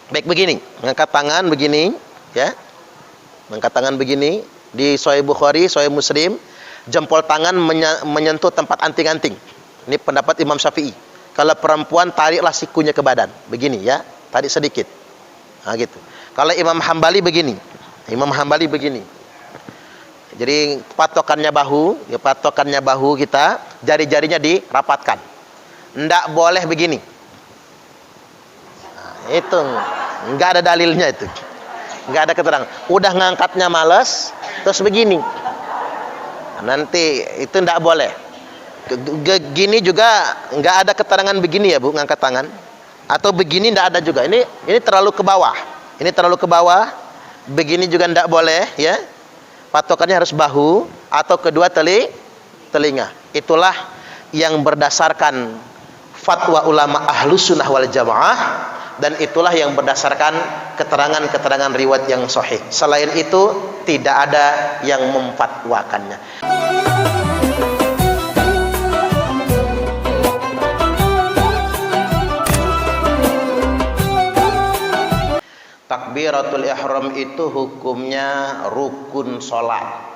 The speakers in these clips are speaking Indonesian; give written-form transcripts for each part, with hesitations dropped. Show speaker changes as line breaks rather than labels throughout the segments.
Baik, begini, mengangkat tangan begini, ya. Mengangkat tangan begini di Sahih Bukhari, Sahih Muslim, jempol tangan menyentuh tempat anting-anting. Ini pendapat Imam Syafi'i. Kalau perempuan tariklah sikunya ke badan, begini ya, tarik sedikit. Nah, gitu. Kalau Imam Hambali begini. Imam Hambali begini. Jadi patokannya bahu, ya patokannya bahu kita, jari-jarinya dirapatkan. Nggak boleh begini. Itu nggak ada dalilnya itu, nggak ada keterangan. Udah ngangkatnya males terus begini, nanti itu nggak boleh. Gini juga nggak ada keterangan begini ya Bu, ngangkat tangan. Atau begini nggak ada juga. Ini terlalu ke bawah, ini terlalu ke bawah. Begini juga nggak boleh ya, patokannya harus bahu atau kedua telinga. Itulah yang berdasarkan fatwa ulama Ahlus Sunnah wal Jamaah, dan itulah yang berdasarkan keterangan-keterangan riwayat yang sahih. Selain itu tidak ada yang memfatwakannya. Takbiratul ihram itu hukumnya rukun salat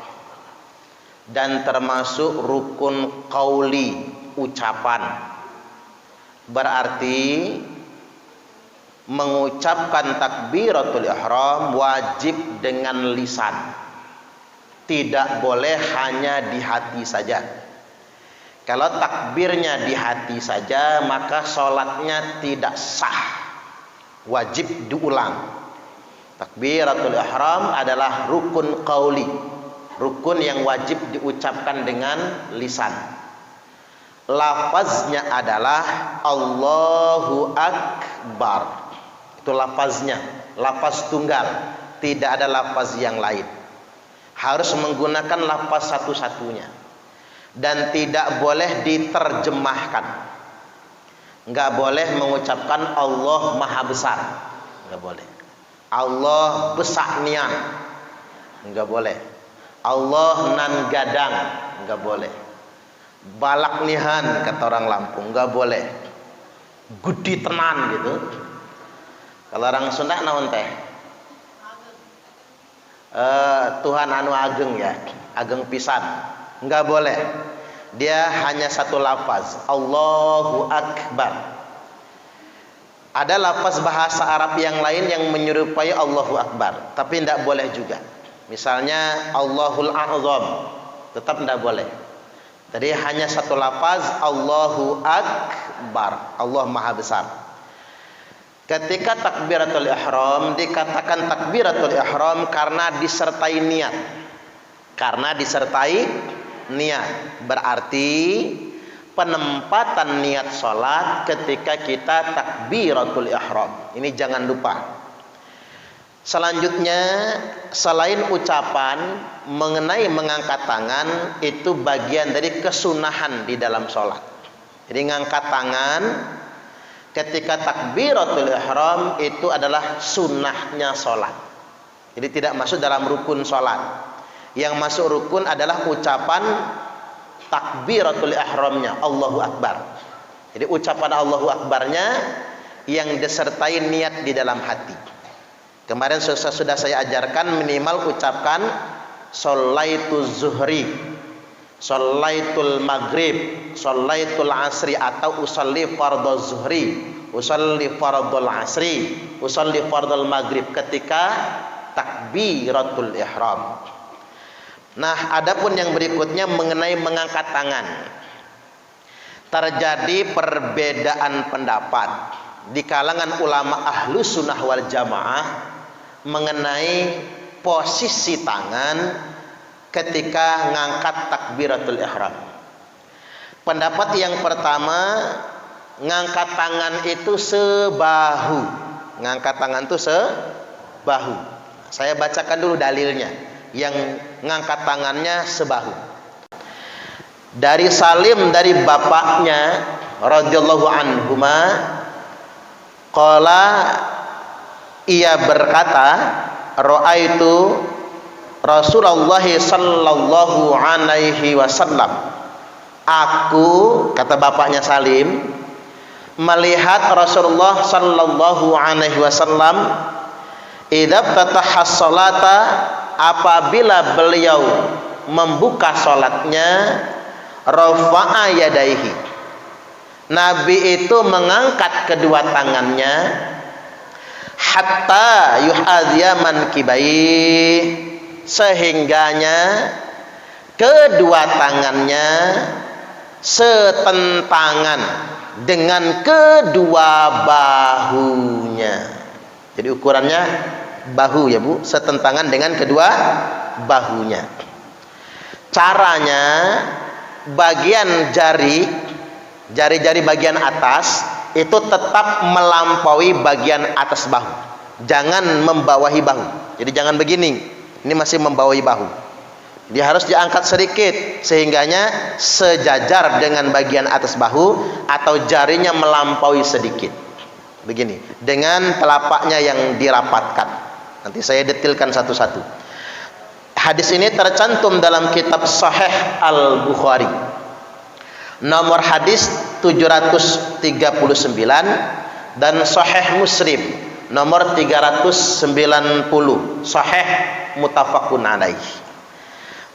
dan termasuk rukun qauli, ucapan. Berarti mengucapkan takbiratul ihram wajib dengan lisan, tidak boleh hanya di hati saja. Kalau takbirnya di hati saja maka sholatnya tidak sah, wajib diulang. Takbiratul ihram adalah rukun qauli, rukun yang wajib diucapkan dengan lisan. Lafaznya adalah Allahu Akbar. Itu lafaznya, lafaz tunggal, tidak ada lafaz yang lain. Harus menggunakan lafaz satu-satunya dan tidak boleh diterjemahkan. Enggak boleh mengucapkan Allah Maha Besar, enggak boleh. Allah besaknian, enggak boleh. Allah nan gadang, enggak boleh. Balak nihan kata orang Lampung, enggak boleh. Gudi tenan gitu. Kalau orang Sunda naon teh? Tuhan anu ageng ya, ageng pisan. Enggak boleh. Dia hanya satu lafaz, Allahu Akbar. Ada lafaz bahasa Arab yang lain yang menyerupai Allahu Akbar, tapi tidak boleh juga. Misalnya Allahul A'zam, tetap tidak boleh. Jadi hanya satu lafaz, Allahu Akbar, Allah Maha Besar. Ketika takbiratul ihram dikatakan takbiratul ihram karena disertai niat. Karena disertai niat, berarti penempatan niat sholat ketika kita takbiratul ihram. Ini jangan lupa. Selanjutnya, selain ucapan mengenai mengangkat tangan, itu bagian dari kesunahan di dalam sholat. Jadi ngangkat tangan ketika takbiratul ihram itu adalah sunnahnya sholat. Jadi tidak masuk dalam rukun sholat. Yang masuk rukun adalah ucapan takbiratul ihramnya, Allahu Akbar. Jadi ucapan Allahu Akbarnya yang disertai niat di dalam hati. Kemarin sudah saya ajarkan minimal ucapkan sholaitu zuhri, sholaitul maghrib, sholaitul asri, atau usolli fardhu zuhri, usolli fardhul asri, usolli fardhul maghrib ketika takbiratul ihram. Nah, adapun yang berikutnya mengenai mengangkat tangan. Terjadi perbedaan pendapat di kalangan ulama Ahlus Sunnah wal Jamaah mengenai posisi tangan ketika ngangkat takbiratul ihram. Pendapat yang pertama, ngangkat tangan itu sebahu. Ngangkat tangan itu sebahu. Saya bacakan dulu dalilnya. Yang ngangkat tangannya sebahu. Dari Salim dari bapaknya radhiyallahu anhuma, qala, ia berkata, ra'aitu Rasulullah sallallahu alaihi wasallam. Aku, kata bapaknya Salim, melihat Rasulullah sallallahu alaihi wasallam idza fataha sholata, apabila beliau membuka salatnya, rafa'a yadaihi, Nabi itu mengangkat kedua tangannya, hatta yuhadhiya mankibai, sehingganya kedua tangannya setentangan dengan kedua bahunya. Jadi ukurannya bahu ya Bu, setentangan dengan kedua bahunya. Caranya, bagian jari-jari bagian atas itu tetap melampaui bagian atas bahu, jangan membawahi bahu. Jadi jangan begini, ini masih membawahi bahu. Dia harus diangkat sedikit sehingganya sejajar dengan bagian atas bahu, atau jarinya melampaui sedikit. Begini, dengan telapaknya yang dirapatkan. Nanti saya detilkan satu-satu. Hadis ini tercantum dalam kitab Sahih Al-Bukhari. Nomor hadis 739 dan Sahih Muslim nomor 390. Sahih muttafaqun alaih.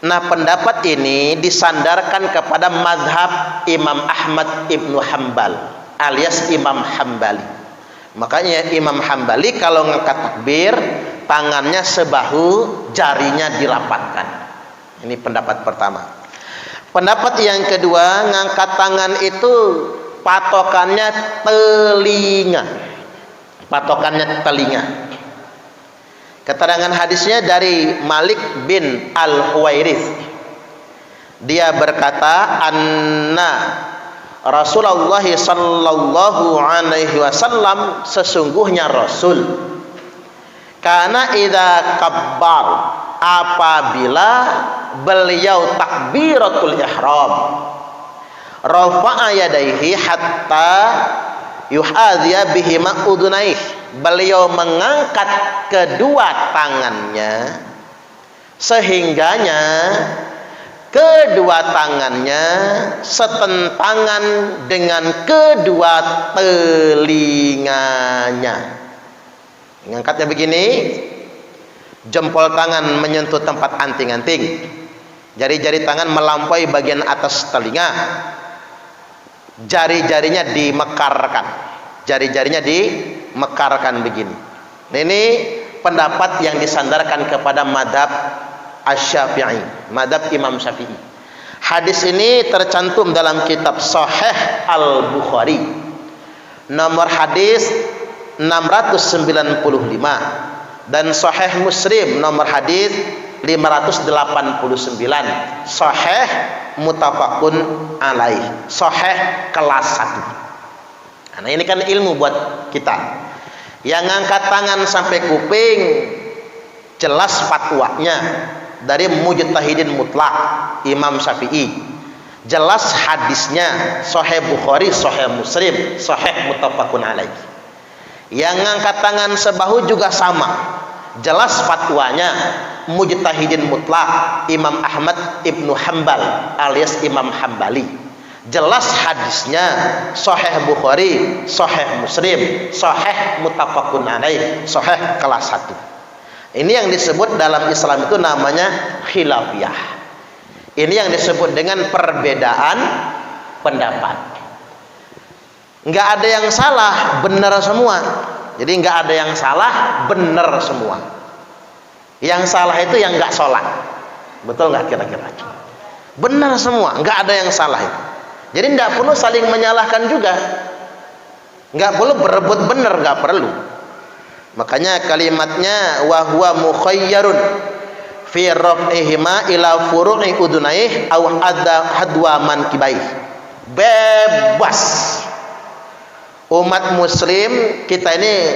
Nah, pendapat ini disandarkan kepada mazhab Imam Ahmad ibnu Hambal alias Imam Hambali. Makanya Imam Hambali kalau ngangkat takbir, tangannya sebahu, jarinya dirapatkan. Ini pendapat pertama. Pendapat yang kedua, ngangkat tangan itu patokannya telinga. Patokannya telinga. Keterangan hadisnya dari Malik bin Al-Huwairith. Dia berkata, anna Rasulullah sallallahu alaihi wasallam, sesungguhnya Rasul, karena idza kabbar, apabila beliau takbiratul ihram, rafa'a yadaihi hatta yuhadhiya bihima udunaih, beliau mengangkat kedua tangannya sehingganya kedua tangannya setentangan dengan kedua telinganya. Mengangkatnya begini, jempol tangan menyentuh tempat anting-anting, jari-jari tangan melampaui bagian atas telinga, jari-jarinya dimekarkan, jari-jarinya dimekarkan begini. Nah, ini pendapat yang disandarkan kepada madhab Asy-Syafi'i, madhab Imam Syafi'i. Hadis ini tercantum dalam kitab Sahih Al-Bukhari, nomor hadis 695, dan Sahih Muslim nomor hadis 589. Sahih muttafaqun alaih, sahih kelas 1. Nah, ini kan ilmu buat kita. Yang ngangkat tangan sampai kuping jelas fatwanya dari mujtahidin mutlak Imam Syafi'i. Jelas hadisnya Sahih Bukhari, Sahih Muslim, sahih muttafaqun alaih. Yang ngangkat tangan sebahu juga sama. Jelas fatwanya mujtahidin mutlak Imam Ahmad ibnu Hambal alias Imam Hambali. Jelas hadisnya Sahih Bukhari, Sahih Muslim, sahih muttafaqun alaih, sahih kelas 1. Ini yang disebut dalam Islam itu namanya khilafiyah. Ini yang disebut dengan perbedaan pendapat. Enggak ada yang salah, benar semua. Jadi enggak ada yang salah, benar semua. Yang salah itu yang enggak sholat. Betul enggak kira-kira? Benar semua, enggak ada yang salah itu. Jadi enggak perlu saling menyalahkan juga. Enggak perlu berebut benar, enggak perlu. Makanya kalimatnya wa huwa mukhayyarun fi raf'ihima ila furu'i udunaih aw hadwa mankibaih. Bebas. Umat muslim kita ini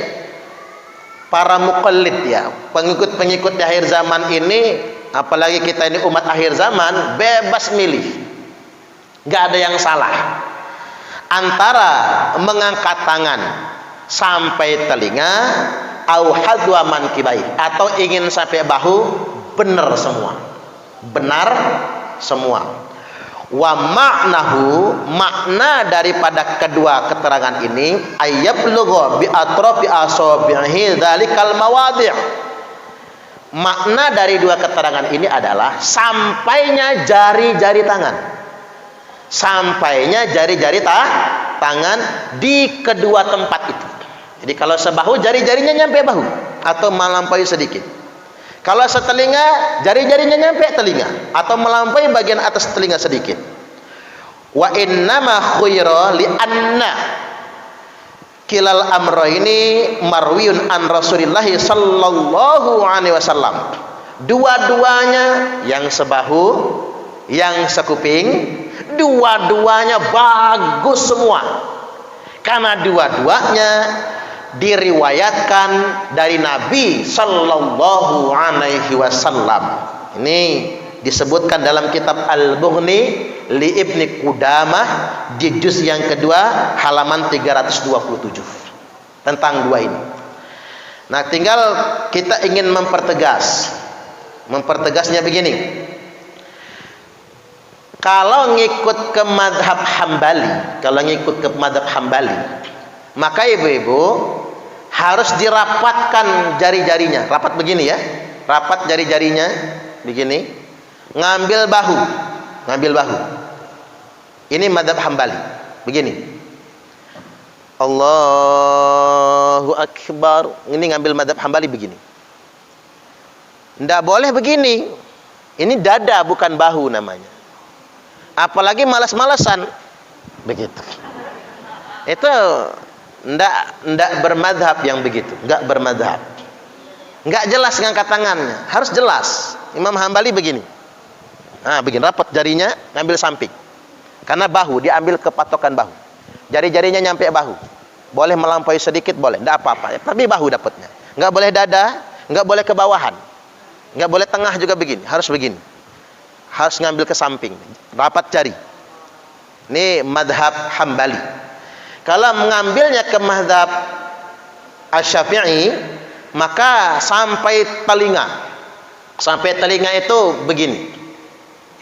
para muqallid ya, pengikut-pengikut di akhir zaman ini, apalagi kita ini umat akhir zaman, bebas milih. Enggak ada yang salah. Antara mengangkat tangan sampai telinga au hadwa mankibai, atau ingin sampai bahu, benar semua. Benar semua. Wa ma'nahu, makna daripada kedua keterangan ini, ayyablugha bi atrafi asabihi dzalikal mawadhi'. Makna dari dua keterangan ini adalah sampainya jari-jari tangan. Sampainya jari-jari tangan di kedua tempat itu. Jadi kalau sebahu, jari-jarinya nyampe bahu atau melampaui sedikit. Kalau setelinga, jari-jarinya nyampe telinga atau melampaui bagian atas telinga sedikit. Wa innama khuyra li anna kilal amrayni marwiyun an Rasulillah sallallahu alaihi wasallam. Dua-duanya, yang sebahu, yang sekuping, dua-duanya bagus semua. Karena dua-duanya diriwayatkan dari Nabi sallallahu alaihi wasallam. Ini disebutkan dalam kitab Al-Mughni li Ibni Qudamah di juz yang kedua halaman 327 tentang dua ini. Nah, tinggal kita ingin mempertegasnya begini. Kalau ngikut ke madhab Hambali, maka ibu-ibu harus dirapatkan jari-jarinya. Rapat begini ya. Rapat jari-jarinya begini. Ngambil bahu. Ini madhab Hambali. Begini. Allahu Akbar. Ini ngambil madhab Hambali begini. Nggak boleh begini. Ini dada bukan bahu namanya. Apalagi malas-malasan. Begitu. Itu ndak bermadhab yang begitu, nggak bermadhab, nggak jelas ngangkat tangannya, harus jelas. Imam Hambali begini, begini rapat jarinya, ngambil samping, karena bahu diambil ke patokan bahu, jari-jarinya nyampe bahu, boleh melampaui sedikit boleh, ndak apa-apa, tapi bahu dapatnya, nggak boleh dada, nggak boleh ke bawahan, nggak boleh tengah juga begini, harus begini, harus ngambil ke samping, rapat jari. Ini madhab Hambali. Kalau mengambilnya ke madhab Asy-Syafi'i, maka sampai telinga. Sampai telinga itu begini.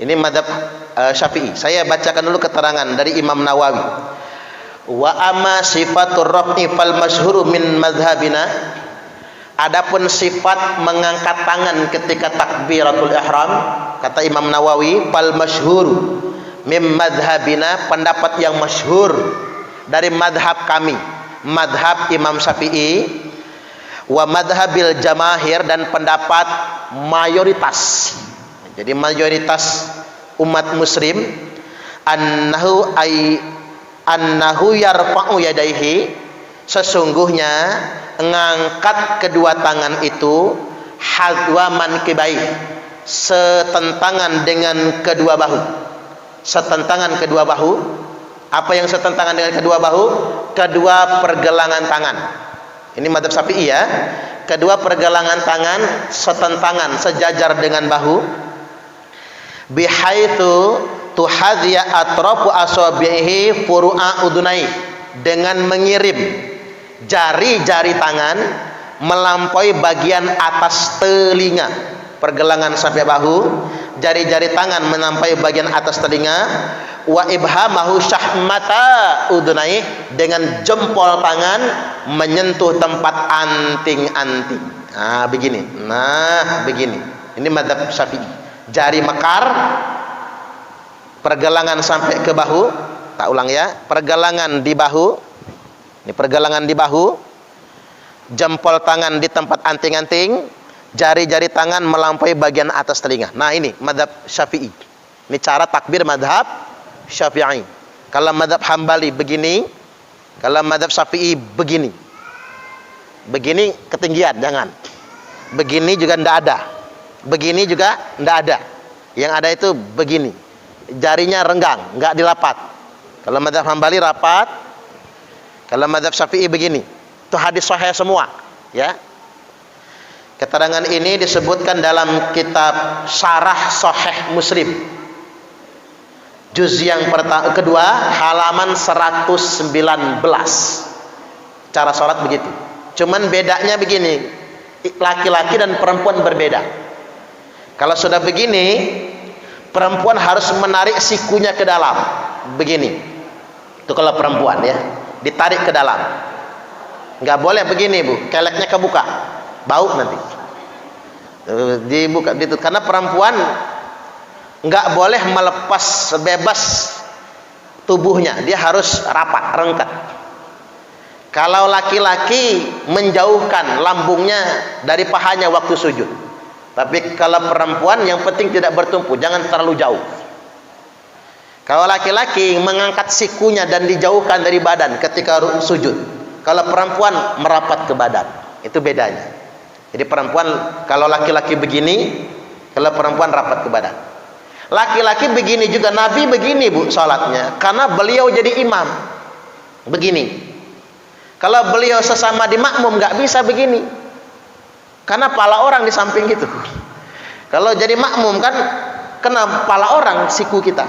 Ini madhab Syafi'i. Saya bacakan dulu keterangan dari Imam Nawawi. Wa amma sifatur raf'i fal masyhuru min madhabina. Adapun sifat mengangkat tangan ketika takbiratul ihram, kata Imam Nawawi, fal masyhuru min madhabina, pendapat yang masyhur dari madhab kami, madhab Imam Syafi'i, wa madhabil jamahir, dan pendapat mayoritas. Jadi mayoritas umat muslim, annahu yarfa'u yadaihi, sesungguhnya ngangkat kedua tangan itu hadwa mankibai, setentangan dengan kedua bahu. Setentangan kedua bahu. Apa yang setentangan dengan kedua bahu? Kedua pergelangan tangan. Ini madhab Syafi'i ya. Kedua pergelangan tangan setentangan, sejajar dengan bahu. Bihaitsu tuhadhiya atrafu asabihi furu'a udunai, dengan mengirim jari-jari tangan melampaui bagian atas telinga. Pergelangan sampai bahu, jari-jari tangan melampaui bagian atas telinga. Wa ibhamahu syahmata udunai, dengan jempol tangan menyentuh tempat anting-anting. Begini. Begini. Ini madhab Syafi'i. Jari mekar, pergelangan sampai ke bahu. Tak ulang ya. Pergelangan di bahu. Ini pergelangan di bahu. Jempol tangan di tempat anting-anting. Jari-jari tangan melampaui bagian atas telinga. Nah, ini madhab Syafi'i. Ini cara takbir madhab Syafi'i. Kalau madhab Hambali begini, kalau madhab Syafi'i begini. Begini ketinggian, jangan. Begini juga ndak ada. Begini juga ndak ada. Yang ada itu begini. Jarinya renggang, nggak dilapat. Kalau madhab Hambali rapat. Kalau madhab Syafi'i begini. Itu hadis sahih semua, ya. Keterangan ini disebutkan dalam kitab Syarah Sahih Muslim, juz yang kedua halaman 119. Cara sholat begitu. Cuman bedanya begini, laki-laki dan perempuan berbeda. Kalau sudah begini, Perempuan harus menarik sikunya ke dalam. Begini. Itu kalau perempuan ya, ditarik ke dalam. Nggak boleh begini Bu, keleknya kebuka, bau nanti. Dibuka, ditutup. Karena perempuan nggak boleh melepas bebas tubuhnya, dia harus rapat, rengkat. Kalau laki-laki menjauhkan lambungnya dari pahanya waktu sujud. Tapi kalau perempuan yang penting tidak bertumpu, jangan terlalu jauh. Kalau laki-laki mengangkat sikunya dan dijauhkan dari badan ketika sujud. Kalau perempuan merapat ke badan, itu bedanya. Jadi perempuan, kalau laki-laki begini, kalau perempuan rapat ke badan. Laki-laki begini juga, Nabi begini Bu salatnya, karena beliau jadi imam. Begini. Kalau beliau sesama di makmum nggak bisa begini, karena pala orang di samping gitu. Kalau jadi makmum kan kena pala orang siku kita.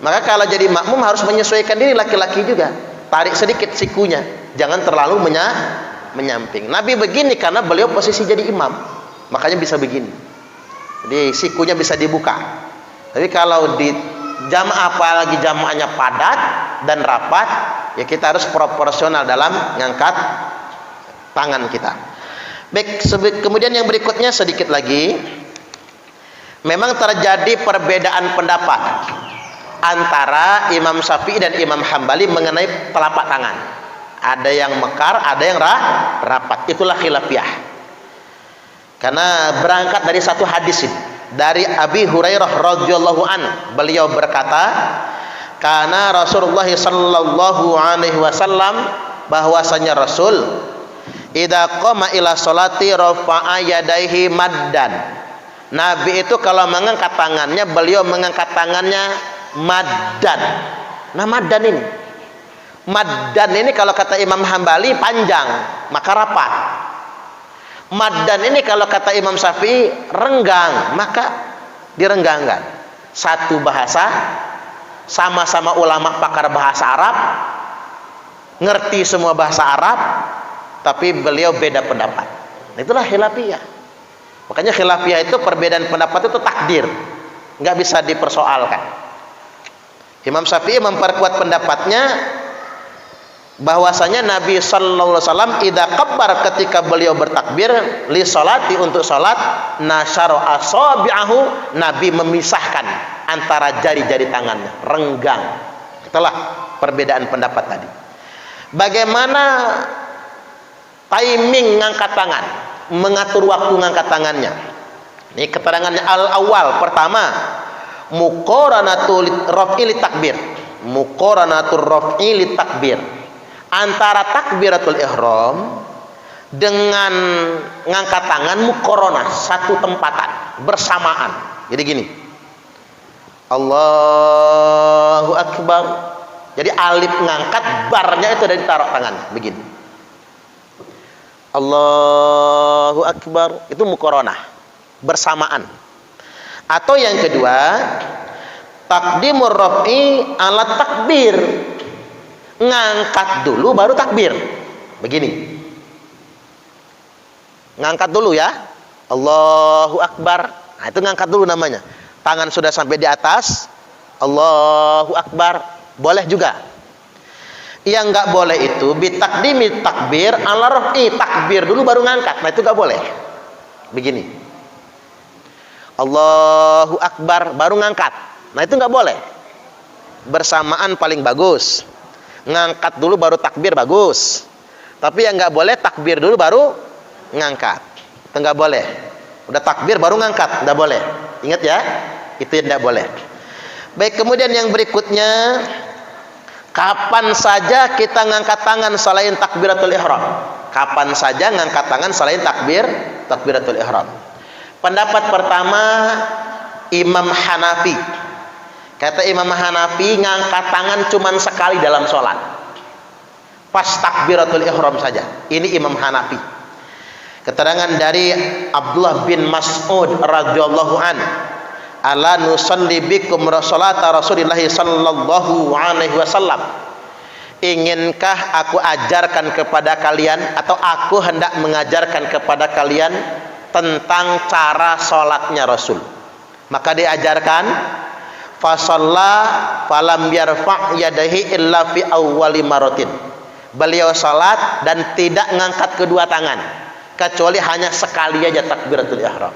Maka kalau jadi makmum harus menyesuaikan diri laki-laki juga. Tarik sedikit sikunya, jangan terlalu menyamping. Nabi begini karena beliau posisi jadi imam, makanya bisa begini. Jadi sikunya bisa dibuka. Tapi kalau di jamaah, apalagi jamaahnya padat dan rapat, ya kita harus proporsional dalam mengangkat tangan kita. Baik, kemudian yang berikutnya sedikit lagi, memang terjadi perbedaan pendapat antara Imam Syafi'i dan Imam Hambali mengenai telapak tangan. Ada yang mekar, ada yang rapat. Itulah khilafiyah. Karena berangkat dari satu hadis ini, dari Abi Hurairah radhiyallahu an, beliau berkata, karena Rasulullah sallallahu alaihi wasallam, bahwasanya Rasul idza qama ila sholati rafa'a yadayhi maddan. Nabi itu kalau mengangkat tangannya, beliau mengangkat tangannya maddan. Nah, maddan ini kalau kata Imam Hambali panjang, maka rapat. Maddan ini kalau kata Imam Syafi'i renggang, maka direnggangkan. Satu bahasa, sama-sama ulama pakar bahasa Arab, ngerti semua bahasa Arab, tapi beliau beda pendapat. Itulah khilafiyah. Makanya khilafiyah itu perbedaan pendapat itu takdir, nggak bisa dipersoalkan. Imam Syafi'i memperkuat pendapatnya bahwasanya Nabi sallallahu alaihi wasallam idza kabbar, ketika beliau bertakbir li sholati, untuk salat, nasyara asabi'ahu, Nabi memisahkan antara jari-jari tangannya, renggang. Itulah perbedaan pendapat tadi. Bagaimana timing ngangkat tangan, mengatur waktu ngangkat tangannya. Ini keterangannya al-awwal, pertama, muqaranatul raf'i litakbir. Muqaranatul raf'i litakbir. Antara takbiratul ihram dengan ngangkat tangan muqaranah, satu tempatan, bersamaan. Jadi gini. Allahu akbar. Jadi alif ngangkat, barnya itu dari taruh tangannya, begini. Allahu akbar, itu muqaranah, bersamaan. Atau yang kedua, takdimur raf'i ala takbir, ngangkat dulu baru takbir, begini. Ngangkat dulu ya, Allahu akbar. Nah, itu ngangkat dulu namanya. Tangan sudah sampai di atas, Allahu akbar, boleh juga. Yang nggak boleh itu bitakdimi takbir ala raf'i, takbir dulu baru ngangkat. Nah, itu nggak boleh. Begini. Allahu akbar baru ngangkat. Nah, itu nggak boleh. Bersamaan paling bagus. Ngangkat dulu baru takbir bagus. Tapi yang nggak boleh takbir dulu baru ngangkat. Itu nggak boleh. Udah takbir baru ngangkat, nggak boleh. Ingat ya, itu yang nggak boleh. Baik, kemudian yang berikutnya, kapan saja kita ngangkat tangan selain takbiratul ihram? Kapan saja ngangkat tangan selain takbiratul ihram? Pendapat pertama Imam Hanafi. Kata Imam Hanafi, ngangkat tangan cuma sekali dalam sholat, pas takbiratul ihram saja. Ini Imam Hanafi. Keterangan dari Abdullah bin Mas'ud radhiyallahu an, ala nusalli bikum rasulata Rasulillah sallallahu alaihi wasallam. Inginkah aku ajarkan kepada kalian, atau aku hendak mengajarkan kepada kalian tentang cara sholatnya Rasul? Maka diajarkan Fasalla falam yarfa' yadayhi illa fi awwali maratin. Beliau salat dan tidak ngangkat kedua tangan kecuali hanya sekali aja takbiratul ihram.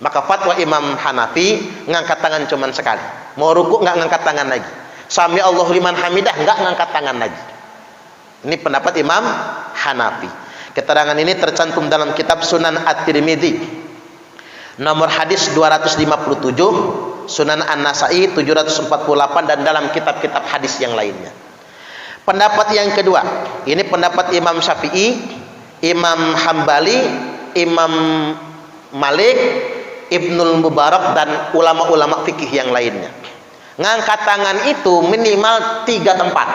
Maka fatwa Imam Hanafi ngangkat tangan cuman sekali. Mau ruku nggak ngangkat tangan lagi. Sami Allahu liman hamidah nggak ngangkat tangan lagi. Ini pendapat Imam Hanafi. Keterangan ini tercantum dalam kitab Sunan At-Tirmidzi nomor hadis 257, Sunan An-Nasa'i 748, dan dalam kitab-kitab hadis yang lainnya. Pendapat yang kedua, ini pendapat Imam Syafi'i, Imam Hambali, Imam Malik, Ibnul Mubarak, dan ulama-ulama fikih yang lainnya. Ngangkat tangan itu minimal 3 tempat.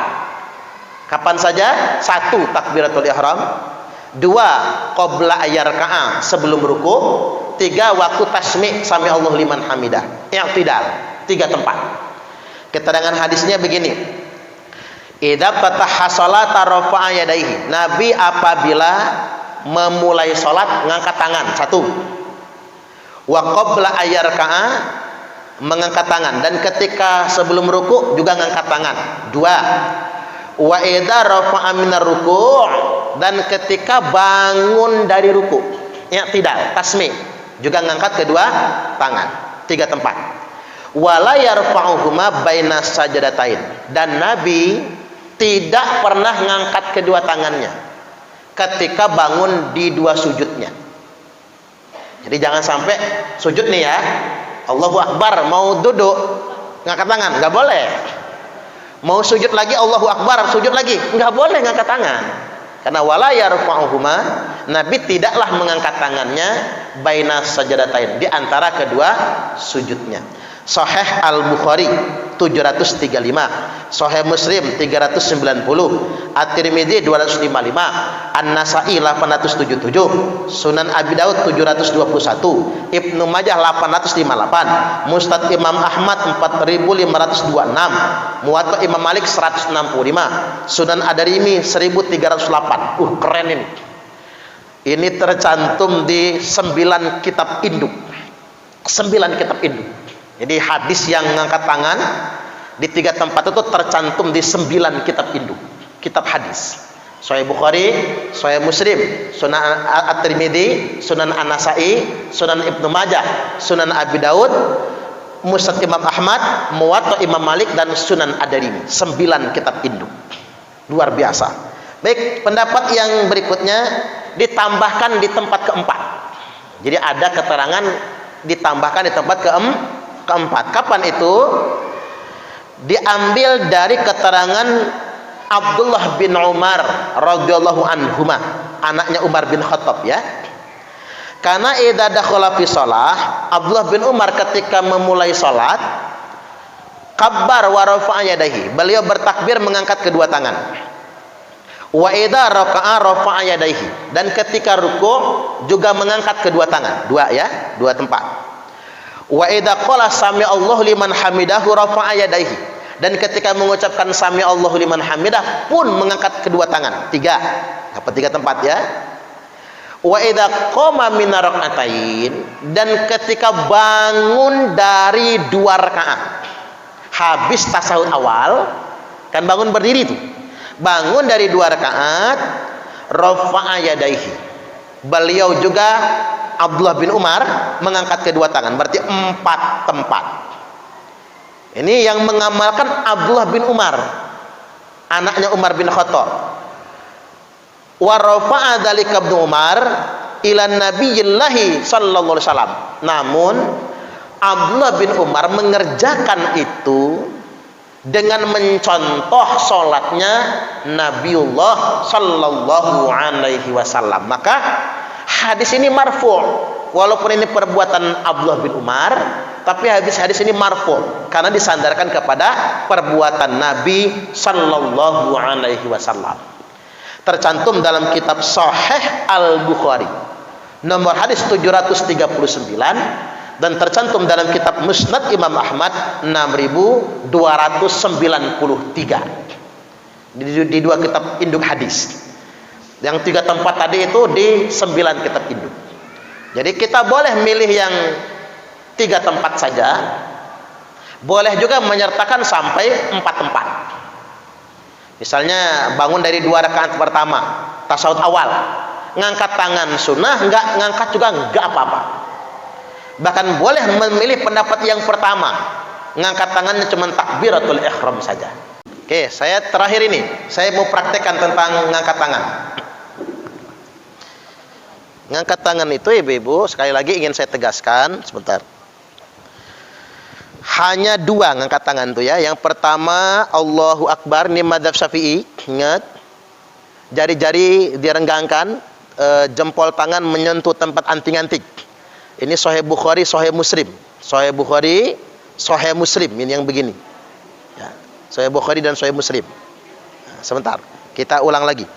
Kapan saja? 1. Takbiratul ihram. 2. Qabla ayyarka'a, sebelum ruku. 3. Waktu tasmi' sami Allahu liman hamidah. I'tidal. 3 tempat. Keterangan hadisnya begini. Idza fataha sholata rafa'a yadayhi. Nabi apabila memulai salat ngangkat tangan. 1. Wa qabla ayyarka'a, mengangkat tangan, dan ketika sebelum ruku juga ngangkat tangan. 2. Wa idza rafa'a minar ruku', dan ketika bangun dari ruku, i'tidal, tasmi', juga ngangkat kedua tangan. 3 tempat. Wala yarfa'uhuma baina sajadatain, dan Nabi tidak pernah ngangkat kedua tangannya ketika bangun di 2 sujudnya. Jadi jangan sampai sujud nih ya, Allahu Akbar, mau duduk ngangkat tangan, nggak boleh. Mau sujud lagi, Allahu Akbar, sujud lagi, nggak boleh ngangkat tangan. Karena wala yarfa'uhuma, Nabi tidaklah mengangkat tangannya baina sajadatain, di antara kedua sujudnya. Sahih Al-Bukhari 735, Sahih Muslim 390, At-Tirmidzi 255, An-Nasa'i 877, Sunan Abi Daud 721, Ibnu Majah 858, Musnad Imam Ahmad 4526, Muwatta Imam Malik 165, Sunan Ad-Darimi 1308. Keren ini. Ini tercantum di 9 kitab induk. 9 kitab induk. Jadi hadis yang mengangkat tangan di 3 tempat itu tercantum di 9 kitab induk, kitab hadis. Sahih Bukhari, Sahih Muslim, Sunan At-Tirmidzi, Sunan An-Nasa'i, Sunan Ibnu Majah, Sunan Abi Daud, Musnad Imam Ahmad, Muwatta Imam Malik, dan Sunan Ad-Darimi. 9 kitab induk. Luar biasa. Baik, pendapat yang berikutnya ditambahkan di tempat keempat. Jadi ada keterangan ditambahkan di tempat keempat. Kapan itu? Diambil dari keterangan Abdullah bin Umar radhiyallahu anhuma, anaknya Umar bin Khattab ya. Karena idza dakhala fi shalah, Abdullah bin Umar ketika memulai salat kabbar wa rafa'a yadayhi, beliau bertakbir mengangkat kedua tangan. Wa idza raka'a rafa'a yadayhi, dan ketika ruku juga mengangkat kedua tangan. 2 ya, 2 tempat. Wa idza qala sami Allahu liman hamidahu rafa'a yadayhi, dan ketika mengucapkan sami Allahu liman hamidah pun mengangkat kedua tangan. 3. Dapat 3 tempat ya. Wa idza qama min rak'atain, dan ketika bangun dari 2 rakaat, habis tasawuf awal kan bangun berdiri tuh, bangun dari 2 rakaat, rafa'a yadayhi, beliau juga Abdullah bin Umar mengangkat kedua tangan. Berarti 4 tempat. Ini yang mengamalkan Abdullah bin Umar, anaknya Umar bin Khattab. Wa rafa'a dzalika Ibnu Umar ila Nabiyillahi sallallahu alaihi wasallam. Namun Abdullah bin Umar mengerjakan itu dengan mencontoh salatnya Nabiullah sallallahu alaihi wasallam. Maka hadis ini marfu', walaupun ini perbuatan Abdullah bin Umar, tapi hadis ini marfu' karena disandarkan kepada perbuatan Nabi sallallahu alaihi wasallam. Tercantum dalam kitab Sahih Al-Bukhari nomor hadis 739, dan tercantum dalam kitab Musnad Imam Ahmad 6293 di 2 kitab induk hadis. Yang 3 tempat tadi itu di 9 kitab induk. Jadi kita boleh milih yang 3 tempat saja, Boleh juga menyertakan sampai 4 tempat. Misalnya bangun dari 2 rakaat pertama, tasawuf awal, ngangkat tangan sunnah, enggak ngangkat juga enggak apa-apa. Bahkan boleh memilih pendapat yang pertama, ngangkat tangannya cuma takbiratul ihram saja. Oke, saya terakhir ini, saya mau praktekkan tentang ngangkat tangan. Ngangkat tangan itu ibu-ibu, sekali lagi ingin saya tegaskan sebentar. Hanya 2 ngangkat tangan itu ya. Yang pertama Allahu Akbar, ini madzhab Syafi'i. Ingat, jari-jari direnggangkan, jempol tangan menyentuh tempat anting-anting. Ini Sahih Bukhari, Sahih Muslim. Sahih Bukhari, Sahih Muslim, ini yang begini. Ya, Sahih Bukhari dan Sahih Muslim. Nah, sebentar, kita ulang lagi.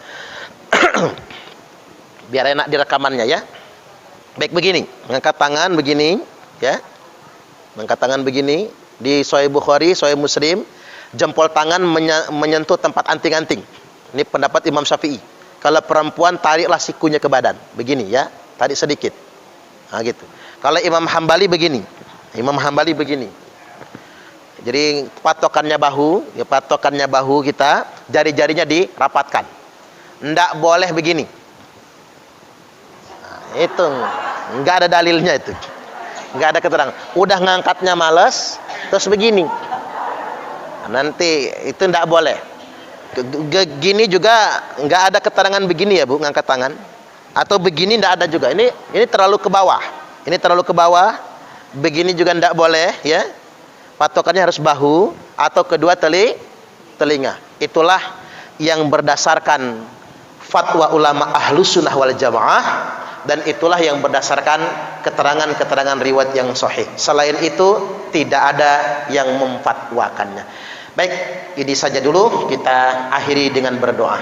Biar enak direkamannya ya. Baik, begini, mengangkat tangan begini, ya. Mengangkat tangan begini di Sahih Bukhari, Sahih Muslim, jempol tangan menyentuh tempat anting-anting. Ini pendapat Imam Syafi'i. Kalau perempuan tariklah sikunya ke badan, begini ya, tarik sedikit. Nah, gitu. Kalau Imam Hambali begini. Imam Hambali begini. Jadi patokannya bahu, ya patokannya bahu kita, jari-jarinya dirapatkan. Ndak boleh begini. Itu enggak ada dalilnya itu, enggak ada keterangan. Udah ngangkatnya males terus begini, nanti itu enggak boleh. Gini juga enggak ada keterangan begini ya Bu, ngangkat tangan. Atau begini enggak ada juga. Ini terlalu ke bawah, ini terlalu ke bawah. Begini juga enggak boleh ya, patokannya harus bahu atau kedua telinga. Itulah yang berdasarkan fatwa ulama Ahlus Sunnah wal Jamaah, dan itulah yang berdasarkan keterangan-keterangan riwayat yang sahih. Selain itu tidak ada yang memfatwakannya. Baik, ini saja dulu, kita akhiri dengan berdoa.